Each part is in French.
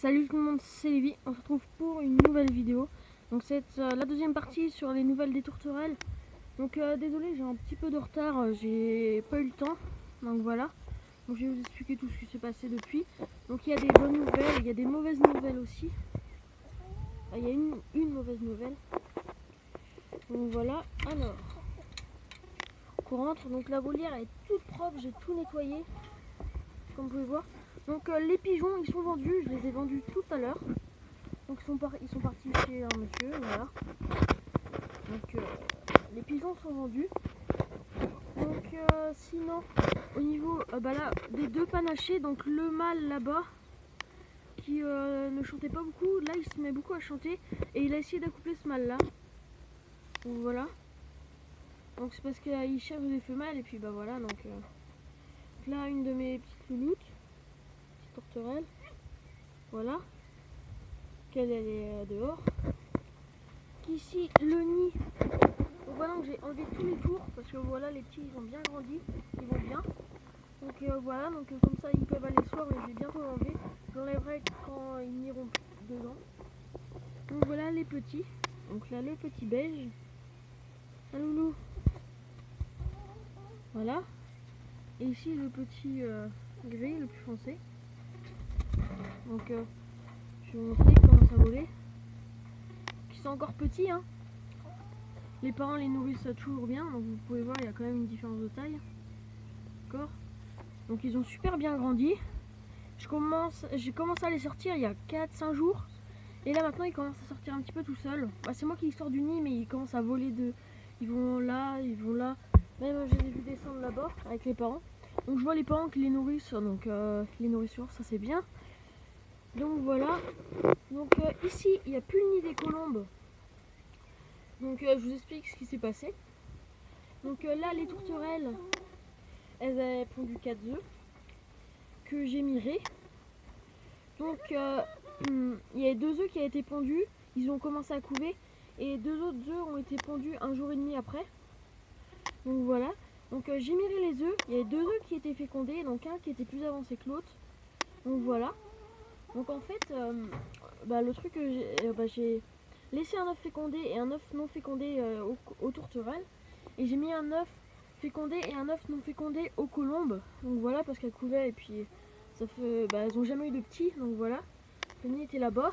Salut tout le monde, c'est Lévi, on se retrouve pour une nouvelle vidéo. Donc c'est la deuxième partie sur les nouvelles des tourterelles. Donc désolé, j'ai un petit peu de retard, j'ai pas eu le temps. Donc voilà, donc je vais vous expliquer tout ce qui s'est passé depuis. Donc il y a des bonnes nouvelles, il y a des mauvaises nouvelles aussi. Il y a une mauvaise nouvelle. Donc voilà, alors on rentre, donc la volière est toute propre, j'ai tout nettoyé, comme vous pouvez voir. Donc les pigeons ils sont vendus, je les ai vendus tout à l'heure. Donc ils sont partis chez un monsieur, voilà. Donc les pigeons sont vendus. Donc sinon, au niveau là, des deux panachés, donc le mâle là-bas, qui ne chantait pas beaucoup, là il se met beaucoup à chanter et il a essayé d'accoupler ce mâle là. Donc voilà. Donc c'est parce qu'il cherche des femelles et puis bah voilà. Donc là une de mes petites louloutes, petite tourterelle. Voilà. Qu'elle est dehors. Ici le nid. Donc voilà, j'ai enlevé tous les tours parce que voilà, les petits ils ont bien grandi, ils vont bien. Donc voilà, donc comme ça ils peuvent aller le soir, mais je vais bientôt l'enlever. J'enlèverai quand ils n'iront plus dedans. Donc voilà les petits. Donc là le petit beige. Un loulou. Voilà. Et ici le petit gris, le plus foncé. Donc je vais vous montrer comment ça volait. Ils sont encore petits hein. Les parents les nourrissent toujours bien, donc vous pouvez voir il y a quand même une différence de taille. D'accord. Donc ils ont super bien grandi. J'ai commencé à les sortir il y a 4-5 jours. Et là maintenant ils commencent à sortir un petit peu tout seuls. Bah, c'est moi qui les sors du nid mais ils commencent à voler de. Ils vont là, ils vont là. Même je les ai vus descendre là-bas avec les parents. Donc je vois les parents qui les nourrissent. Donc les nourrissures ça c'est bien. Donc voilà. Donc ici il n'y a plus le nid des colombes. Donc je vous explique ce qui s'est passé. Donc là les tourterelles, elles avaient pondu 4 œufs que j'ai mirés. Donc il y a 2 œufs qui ont été pondus, ils ont commencé à couver et 2 autres œufs ont été pondus un jour et demi après. Donc voilà, donc j'ai miré les œufs, il y a 2 œufs qui étaient fécondés, donc un qui était plus avancé que l'autre. Donc voilà, donc en fait le truc que j'ai laissé un œuf fécondé et un œuf non fécondé aux tourterelles, et j'ai mis un œuf fécondé et un œuf non fécondé aux colombes. Donc voilà, parce qu'elles couvaient et puis ça fait, elles ont jamais eu de petits, donc voilà. Le nid était là-bas,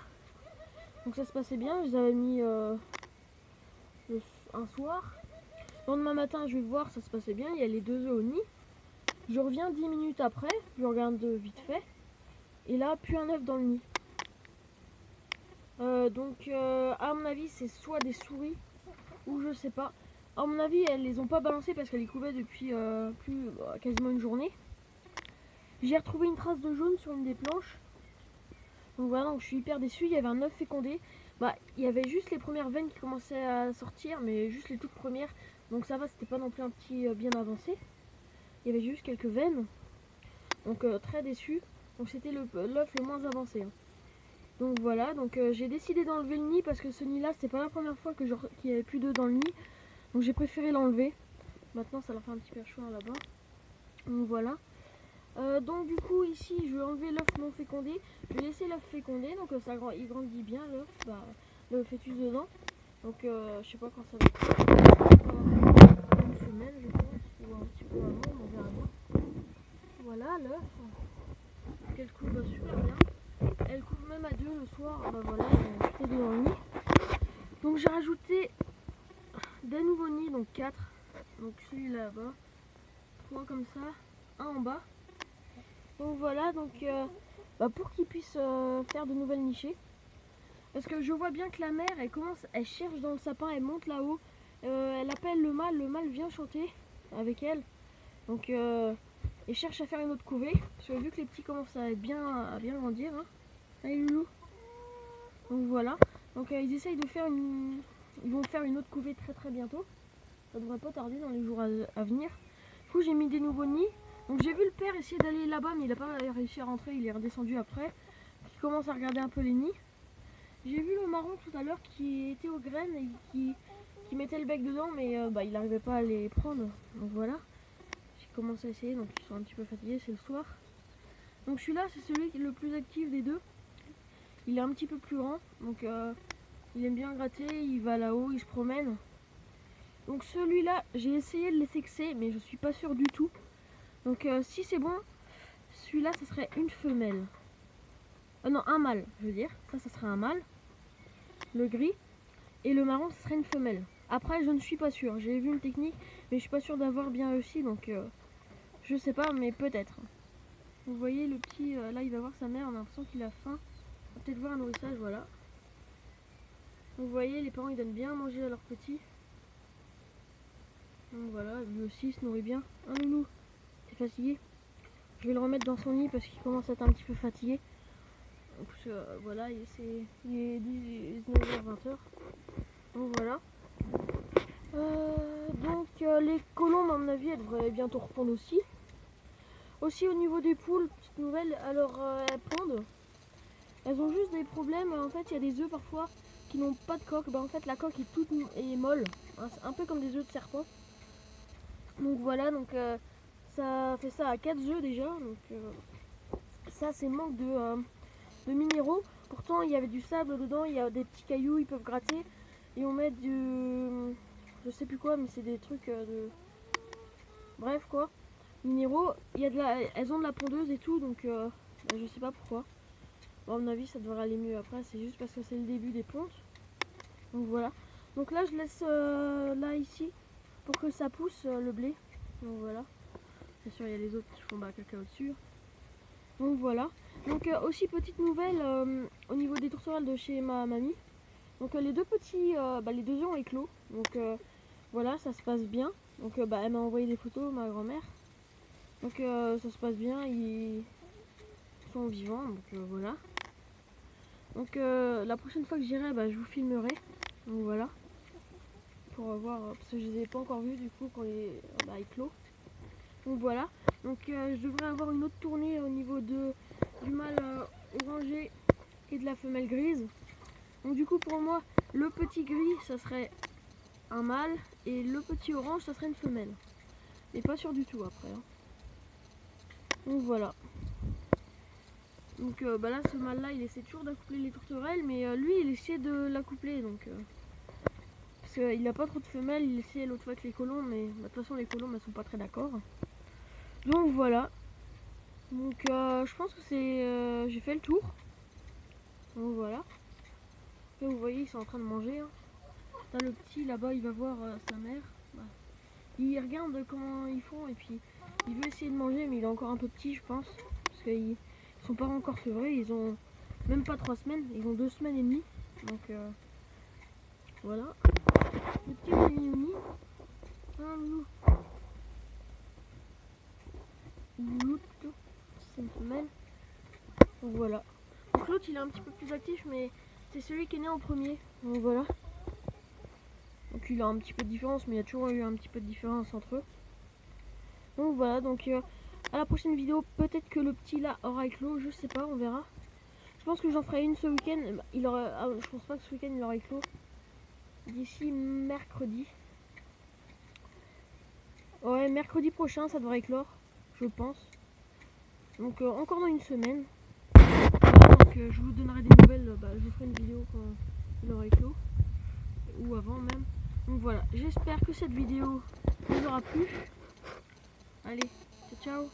donc ça se passait bien. Je les avais mis un soir. Le lendemain matin, je vais voir, ça se passait bien. Il y a les 2 œufs au nid. Je reviens 10 minutes après, je regarde vite fait, et là, plus un œuf dans le nid. Donc, à mon avis, c'est soit des souris ou je sais pas. À mon avis, elles les ont pas balancés parce qu'elles les couvaient depuis quasiment une journée. J'ai retrouvé une trace de jaune sur une des planches. Donc voilà, donc je suis hyper déçue. Il y avait un œuf fécondé. Il y avait juste les premières veines qui commençaient à sortir, mais juste les toutes premières. Donc ça va, c'était pas non plus un petit bien avancé. Il y avait juste quelques veines. Donc très déçue. Donc c'était l'œuf le moins avancé. Hein. Donc voilà, donc j'ai décidé d'enlever le nid parce que ce nid là, c'était pas la première fois qu'il y avait plus d'œufs dans le nid. Donc j'ai préféré l'enlever. Maintenant ça leur fait un petit perchoir là-bas. Donc voilà. Donc du coup ici je vais enlever l'œuf non fécondé, je vais laisser l'œuf fécondé, donc il grandit bien l'œuf, le fœtus dedans. Donc je sais pas quand ça va être, une semaine je pense, ou un petit peu avant, on verra bien. Voilà l'œuf, qu'elle couvre super bien, elle couvre même à 2 le soir, voilà, tout est dans le nid. Donc j'ai rajouté des nouveaux nids, donc 4, donc celui là-bas, 3 comme ça, un en bas. Donc voilà, donc pour qu'ils puissent faire de nouvelles nichées. Parce que je vois bien que la mère, elle cherche dans le sapin, elle monte là-haut. Elle appelle le mâle vient chanter avec elle. Donc elle cherche à faire une autre couvée. Parce que vu que les petits commencent à bien grandir. Hein. Allez loulou. Donc voilà. Donc ils essayent de faire ils vont faire une autre couvée très bientôt. Ça devrait pas tarder dans les jours à venir. Du coup j'ai mis des nouveaux nids. Donc j'ai vu le père essayer d'aller là-bas mais il n'a pas réussi à rentrer, il est redescendu après. Il commence à regarder un peu les nids. J'ai vu le marron tout à l'heure qui était aux graines et qui mettait le bec dedans mais il n'arrivait pas à les prendre. Donc voilà. J'ai commencé à essayer, donc ils sont un petit peu fatigués, c'est le soir. Donc celui-là c'est celui qui est le plus actif des deux. il est un petit peu plus grand, donc il aime bien gratter, il va là-haut, il se promène. Donc celui-là, j'ai essayé de les sexer, mais je suis pas sûre du tout. Donc si c'est bon, celui-là, ça serait une femelle. Non, un mâle, je veux dire. Ça serait un mâle. Le gris. Et le marron, ça serait une femelle. Après, je ne suis pas sûre. J'ai vu une technique, mais je suis pas sûre d'avoir bien réussi, donc je sais pas, mais peut-être. Vous voyez le petit, là, il va voir sa mère, on a l'impression qu'il a faim. On va peut-être voir un nourrissage, voilà. Vous voyez, les parents, ils donnent bien à manger à leurs petits. Donc voilà, lui aussi, il se nourrit bien. Un nounou, t'es fatigué? Je vais le remettre dans son nid parce qu'il commence à être un petit peu fatigué. Donc voilà, il est 19h-20h. Donc voilà. Les colombes, à mon avis, elles devraient bientôt repondre aussi. Aussi au niveau des poules, petite nouvelle, alors elles pondent. Elles ont juste des problèmes. En fait, il y a des œufs parfois qui n'ont pas de coque. En fait, la coque est toute molle. Hein, c'est un peu comme des œufs de serpent. Donc voilà, ça fait ça à 4 œufs déjà. Donc ça, c'est manque de minéraux. Pourtant, il y avait du sable dedans, il y a des petits cailloux, ils peuvent gratter. Et on met je sais plus quoi, mais c'est des trucs de... Bref quoi, minéraux. Elles ont de la pondeuse et tout, donc je sais pas pourquoi. Bon, à mon avis, ça devrait aller mieux après, c'est juste parce que c'est le début des pontes. Donc voilà. Donc là, je laisse là ici pour que ça pousse le blé. Donc voilà. Bien sûr, il y a les autres qui font caca au-dessus. Donc voilà. Donc aussi petite nouvelle au niveau des tourterelles de chez ma mamie. Donc les deux petits, les deux œufs ont éclos. Donc voilà, ça se passe bien. Donc elle m'a envoyé des photos, ma grand-mère. Donc ça se passe bien, ils sont vivants. Donc voilà. Donc la prochaine fois que j'irai, je vous filmerai. Donc voilà. Pour voir, parce que je les ai pas encore vus du coup quand les éclos. Donc voilà. Donc je devrais avoir une autre tournée au niveau du mâle orangé et de la femelle grise. Donc du coup pour moi, le petit gris, ça serait un mâle et le petit orange, ça serait une femelle. Mais pas sûr du tout après. Hein. Donc voilà. Donc là, ce mâle-là, il essaie toujours d'accoupler les tourterelles, mais lui, il essaie de l'accoupler. Donc parce qu'il n'a pas trop de femelles, il essayait l'autre fois avec les colombes, mais de toute façon, les colombes, elles sont pas très d'accord. Donc voilà. Donc je pense que j'ai fait le tour. Donc voilà. Et vous voyez, ils sont en train de manger. Hein. Là, le petit là-bas, il va voir sa mère. Il regarde comment ils font et puis il veut essayer de manger, mais il est encore un peu petit, je pense. Parce qu'ils sont pas encore sevrés. Ils ont même pas 3 semaines, ils ont 2 semaines et demie. Donc voilà. Le petit Mini. C'est une femelle. Donc voilà. Donc l'autre il est un petit peu plus actif, mais c'est celui qui est né en premier. Donc voilà. Donc il a un petit peu de différence, mais il y a toujours eu un petit peu de différence entre eux. Donc voilà, donc à la prochaine vidéo, peut-être que le petit là aura éclos, je sais pas, on verra. Je pense que j'en ferai une ce week-end. Je pense pas que ce week-end il aura éclos. D'ici mercredi. Ouais, mercredi prochain ça devrait éclore, je pense. Donc encore dans une semaine. Voilà, donc je vous donnerai des nouvelles, je vous ferai une vidéo quand il aura éclos. Ou avant même. Donc voilà, j'espère que cette vidéo vous aura plu. Allez, ciao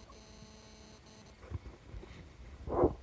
ciao.